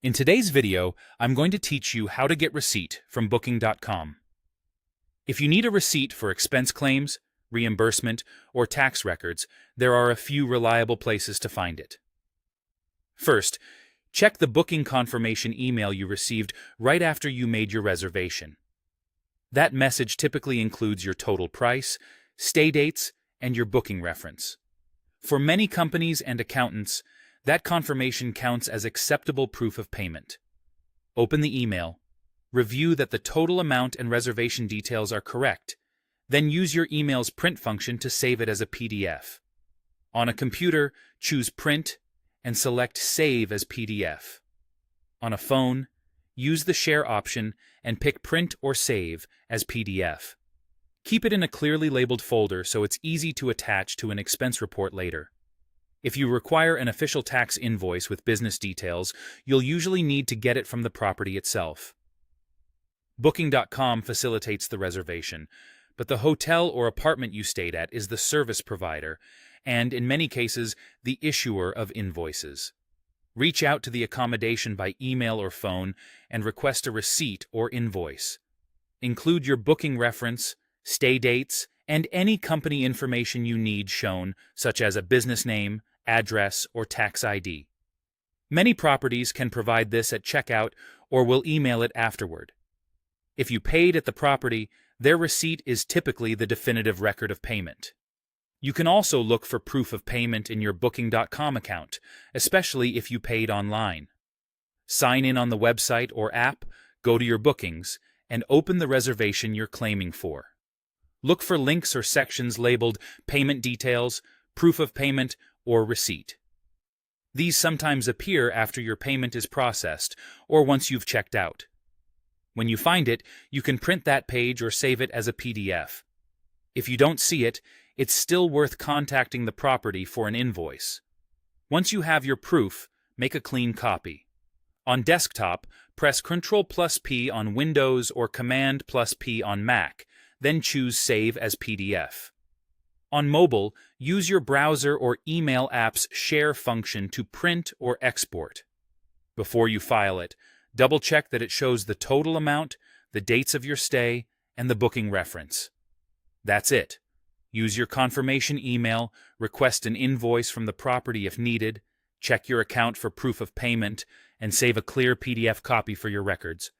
In today's video, I'm going to teach you how to get receipt from Booking.com. If you need a receipt for expense claims, reimbursement, or tax records, there are a few reliable places to find it. First, check the booking confirmation email you received right after you made your reservation. That message typically includes your total price, stay dates, and your booking reference. For many companies and accountants, that confirmation counts as acceptable proof of payment. Open the email, review that the total amount and reservation details are correct, then use your email's print function to save it as a PDF. On a computer, choose Print and select Save as PDF. On a phone, use the Share option and pick Print or Save as PDF. Keep it in a clearly labeled folder so it's easy to attach to an expense report later. If you require an official tax invoice with business details, you'll usually need to get it from the property itself. Booking.com facilitates the reservation, but the hotel or apartment you stayed at is the service provider and, in many cases, the issuer of invoices. Reach out to the accommodation by email or phone and request a receipt or invoice. Include your booking reference, stay dates, and any company information you need shown, such as a business name, address, or tax ID. Many properties can provide this at checkout or will email it afterward. If you paid at the property, their receipt is typically the definitive record of payment. You can also look for proof of payment in your Booking.com account, especially if you paid online. Sign in on the website or app, go to your bookings, and open the reservation you're claiming for. Look for links or sections labeled Payment Details, Proof of Payment, or Receipt. These sometimes appear after your payment is processed or once you've checked out. When you find it, you can print that page or save it as a PDF. If you don't see it, it's still worth contacting the property for an invoice. Once you have your proof, make a clean copy. On desktop, press Ctrl+P on Windows or Command+P on Mac, then choose Save as PDF. On mobile, use your browser or email app's Share function to print or export. Before you file it, double-check that it shows the total amount, the dates of your stay, and the booking reference. That's it. Use your confirmation email, request an invoice from the property if needed, check your account for proof of payment, and save a clear PDF copy for your records.